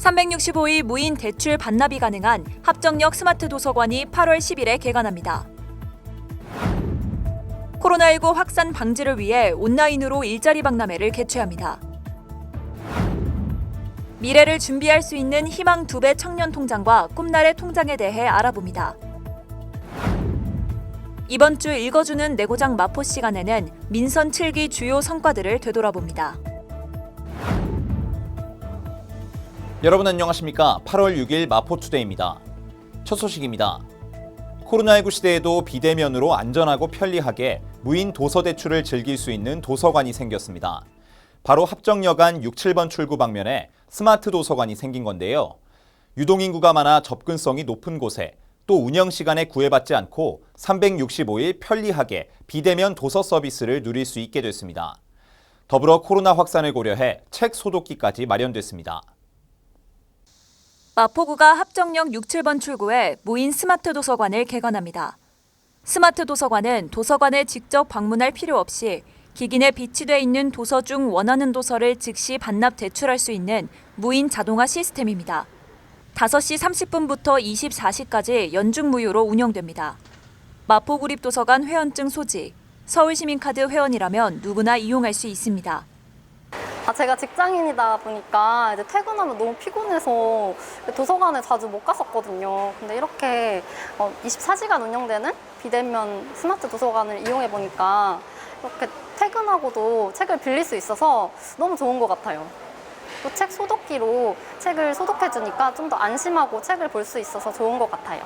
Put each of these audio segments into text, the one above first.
365일 무인 대출 반납이 가능한 합정역 스마트 도서관이 8월 10일에 개관합니다. 코로나19 확산 방지를 위해 온라인으로 일자리 박람회를 개최합니다. 미래를 준비할 수 있는 희망 2배 청년 통장과 꿈나래 통장에 대해 알아봅니다. 이번 주 읽어주는 내고장 마포 시간에는 민선 7기 주요 성과들을 되돌아봅니다. 여러분 안녕하십니까? 8월 6일 마포투데이입니다. 첫 소식입니다. 코로나19 시대에도 비대면으로 안전하고 편리하게 무인 도서 대출을 즐길 수 있는 도서관이 생겼습니다. 바로 합정여관 6, 7번 출구 방면에 스마트 도서관이 생긴 건데요. 유동인구가 많아 접근성이 높은 곳에 또 운영 시간에 구애받지 않고 365일 편리하게 비대면 도서 서비스를 누릴 수 있게 됐습니다. 더불어 코로나 확산을 고려해 책 소독기까지 마련됐습니다. 마포구가 합정역 6, 7번 출구에 무인 스마트 도서관을 개관합니다. 스마트 도서관은 도서관에 직접 방문할 필요 없이 기기에 비치돼 있는 도서 중 원하는 도서를 즉시 반납 대출할 수 있는 무인 자동화 시스템입니다. 5시 30분부터 24시까지 연중무휴로 운영됩니다. 마포구립도서관 회원증 소지, 서울시민카드 회원이라면 누구나 이용할 수 있습니다. 제가 직장인이다 보니까 이제 퇴근하면 너무 피곤해서 도서관에 자주 못 갔었거든요. 근데 이렇게 24시간 운영되는 비대면 스마트 도서관을 이용해 보니까 이렇게 퇴근하고도 책을 빌릴 수 있어서 너무 좋은 것 같아요. 또 책 소독기로 책을 소독해 주니까 좀 더 안심하고 책을 볼 수 있어서 좋은 것 같아요.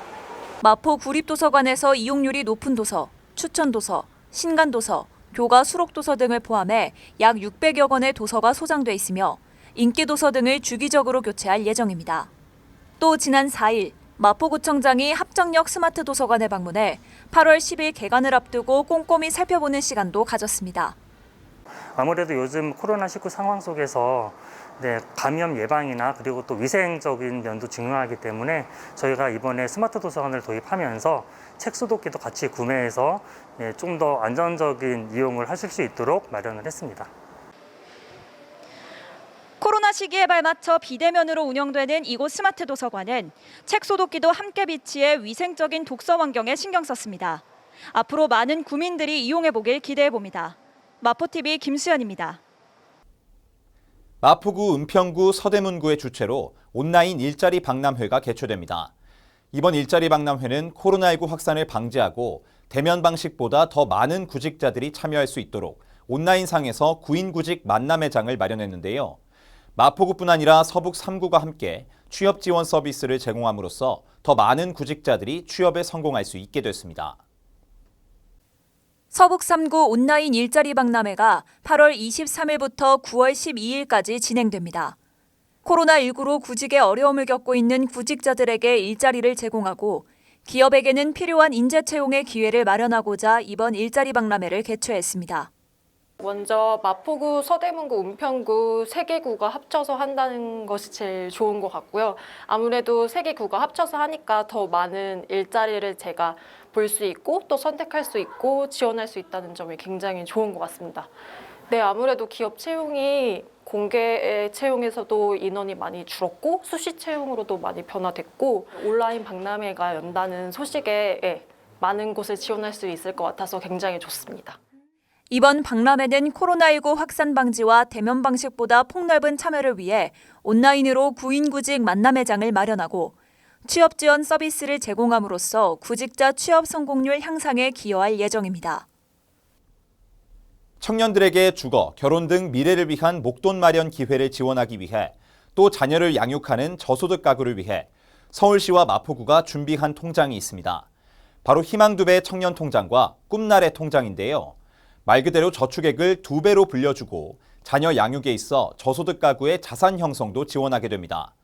마포 구립도서관에서 이용률이 높은 도서, 추천도서, 신간도서, 교과 수록도서 등을 포함해 약 600여 권의 도서가 소장돼 있으며 인기도서 등을 주기적으로 교체할 예정입니다. 또 지난 4일 마포구청장이 합정역 스마트 도서관에 방문해 8월 10일 개관을 앞두고 꼼꼼히 살펴보는 시간도 가졌습니다. 아무래도 요즘 코로나19 상황 속에서 감염 예방이나 그리고 또 위생적인 면도 중요하기 때문에 저희가 이번에 스마트 도서관을 도입하면서 책 소독기도 같이 구매해서 좀 더 안전적인 이용을 하실 수 있도록 마련을 했습니다. 코로나 시기에 발맞춰 비대면으로 운영되는 이곳 스마트 도서관은 책 소독기도 함께 비치해 위생적인 독서 환경에 신경 썼습니다. 앞으로 많은 구민들이 이용해 보길 기대해 봅니다. 마포TV 김수연입니다. 마포구 은평구 서대문구의 주최로 온라인 일자리 박람회가 개최됩니다. 이번 일자리 박람회는 코로나19 확산을 방지하고 대면 방식보다 더 많은 구직자들이 참여할 수 있도록 온라인상에서 구인구직 만남회장을 마련했는데요. 마포구뿐 아니라 서북 3구가 함께 취업 지원 서비스를 제공함으로써 더 많은 구직자들이 취업에 성공할 수 있게 됐습니다. 서북 3구 온라인 일자리 박람회가 8월 23일부터 9월 12일까지 진행됩니다. 코로나19로 구직에 어려움을 겪고 있는 구직자들에게 일자리를 제공하고 기업에게는 필요한 인재 채용의 기회를 마련하고자 이번 일자리 박람회를 개최했습니다. 먼저 마포구, 서대문구, 은평구 3개 구가 합쳐서 한다는 것이 제일 좋은 것 같고요. 아무래도 3개 구가 합쳐서 하니까 더 많은 일자리를 제가 볼 수 있고 또 선택할 수 있고 지원할 수 있다는 점이 굉장히 좋은 것 같습니다. 네, 아무래도 기업 채용이 공개 채용에서도 인원이 많이 줄었고 수시 채용으로도 많이 변화됐고 온라인 박람회가 연다는 소식에 많은 곳을 지원할 수 있을 것 같아서 굉장히 좋습니다. 이번 박람회는 코로나19 확산 방지와 대면 방식보다 폭넓은 참여를 위해 온라인으로 구인구직 만남회장을 마련하고 취업 지원 서비스를 제공함으로써 구직자 취업 성공률 향상에 기여할 예정입니다. 청년들에게 주거, 결혼 등 미래를 위한 목돈 마련 기회를 지원하기 위해 또 자녀를 양육하는 저소득 가구를 위해 서울시와 마포구가 준비한 통장이 있습니다. 바로 희망 2배 청년 통장과 꿈나래 통장인데요. 말 그대로 저축액을 2배로 불려주고 자녀 양육에 있어 저소득 가구의 자산 형성도 지원하게 됩니다.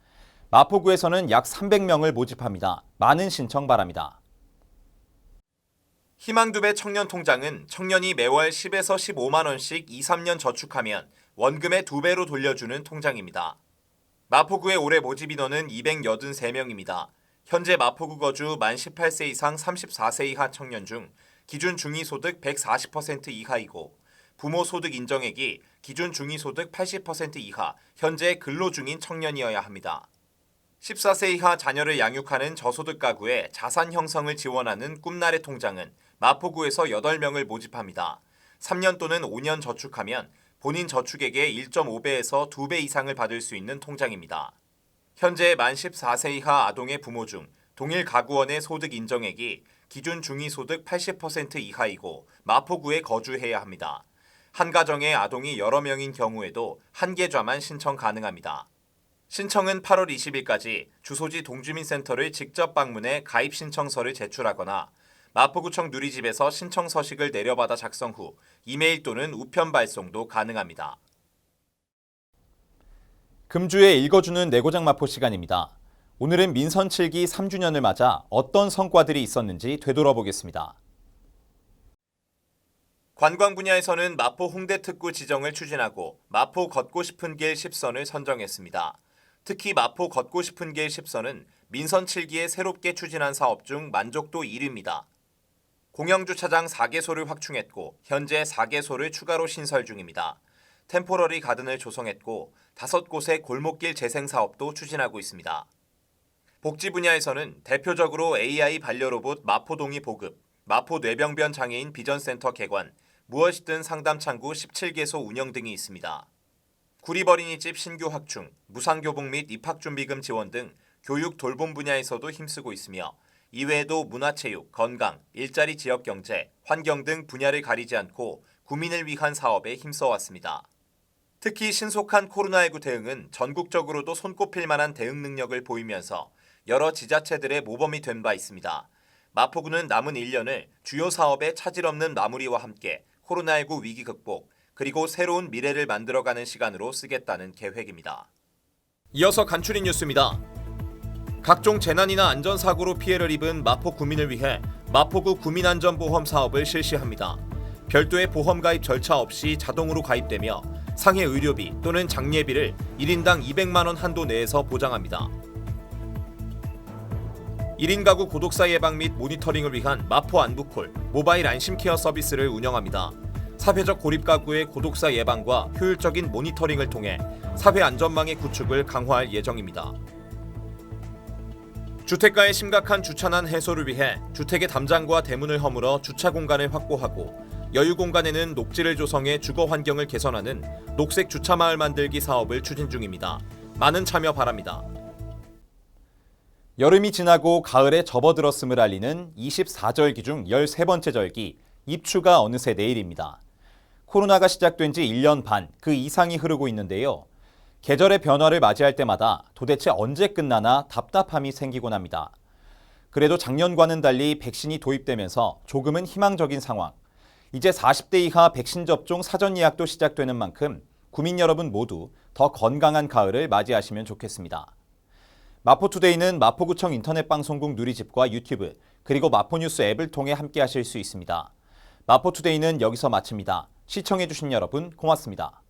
마포구에서는 약 300명을 모집합니다. 많은 신청 바랍니다. 희망 2배 청년 통장은 청년이 매월 10에서 15만 원씩 2, 3년 저축하면 원금의 2배로 돌려주는 통장입니다. 마포구의 올해 모집 인원은 283명입니다. 현재 마포구 거주 만 18세 이상 34세 이하 청년 중 기준 중위소득 140% 이하이고 부모 소득 인정액이 기준 중위소득 80% 이하 현재 근로 중인 청년이어야 합니다. 14세 이하 자녀를 양육하는 저소득 가구의 자산 형성을 지원하는 꿈나래 통장은 마포구에서 8명을 모집합니다. 3년 또는 5년 저축하면 본인 저축액의 1.5배에서 2배 이상을 받을 수 있는 통장입니다. 현재 만 14세 이하 아동의 부모 중 동일 가구원의 소득 인정액이 기준 중위소득 80% 이하이고 마포구에 거주해야 합니다. 한 가정의 아동이 여러 명인 경우에도 한 계좌만 신청 가능합니다. 신청은 8월 20일까지 주소지 동주민센터를 직접 방문해 가입 신청서를 제출하거나 마포구청 누리집에서 신청 서식을 내려받아 작성 후 이메일 또는 우편 발송도 가능합니다. 금주에 읽어주는 내고장 마포 시간입니다. 오늘은 민선 7기 3주년을 맞아 어떤 성과들이 있었는지 되돌아보겠습니다. 관광 분야에서는 마포 홍대 특구 지정을 추진하고 마포 걷고 싶은 길 10선을 선정했습니다. 특히 마포 걷고 싶은 길 10선은 민선 7기에 새롭게 추진한 사업 중 만족도 1위입니다. 공영주차장 4개소를 확충했고 현재 4개소를 추가로 신설 중입니다. 템포러리 가든을 조성했고 5곳의 골목길 재생 사업도 추진하고 있습니다. 복지 분야에서는 대표적으로 AI 반려로봇 마포동이 보급, 마포 뇌병변 장애인 비전센터 개관, 무엇이든 상담 창구 17개소 운영 등이 있습니다. 구리버린이집 신규 확충, 무상교복 및 입학준비금 지원 등 교육 돌봄 분야에서도 힘쓰고 있으며 이외에도 문화체육, 건강, 일자리 지역경제, 환경 등 분야를 가리지 않고 구민을 위한 사업에 힘써왔습니다. 특히 신속한 코로나19 대응은 전국적으로도 손꼽힐 만한 대응 능력을 보이면서 여러 지자체들의 모범이 된 바 있습니다. 마포구는 남은 1년을 주요 사업의 차질 없는 마무리와 함께 코로나19 위기 극복, 그리고 새로운 미래를 만들어가는 시간으로 쓰겠다는 계획입니다. 이어서 간추린 뉴스입니다. 각종 재난이나 안전사고로 피해를 입은 마포 구민을 위해 마포구 구민안전보험 사업을 실시합니다. 별도의 보험 가입 절차 없이 자동으로 가입되며 상해 의료비 또는 장례비를 1인당 200만 원 한도 내에서 보장합니다. 1인 가구 고독사 예방 및 모니터링을 위한 마포 안부콜 모바일 안심케어 서비스를 운영합니다. 사회적 고립 가구의 고독사 예방과 효율적인 모니터링을 통해 사회 안전망의 구축을 강화할 예정입니다. 주택가의 심각한 주차난 해소를 위해 주택의 담장과 대문을 허물어 주차 공간을 확보하고 여유 공간에는 녹지를 조성해 주거 환경을 개선하는 녹색 주차 마을 만들기 사업을 추진 중입니다. 많은 참여 바랍니다. 여름이 지나고 가을에 접어들었음을 알리는 24절기 중 13번째 절기, 입추가 어느새 내일입니다. 코로나가 시작된 지 1년 반, 그 이상이 흐르고 있는데요. 계절의 변화를 맞이할 때마다 도대체 언제 끝나나 답답함이 생기곤 합니다. 그래도 작년과는 달리 백신이 도입되면서 조금은 희망적인 상황. 이제 40대 이하 백신 접종 사전 예약도 시작되는 만큼 구민 여러분 모두 더 건강한 가을을 맞이하시면 좋겠습니다. 마포투데이는 마포구청 인터넷 방송국 누리집과 유튜브, 그리고 마포뉴스 앱을 통해 함께 하실 수 있습니다. 마포투데이는 여기서 마칩니다. 시청해주신 여러분 고맙습니다.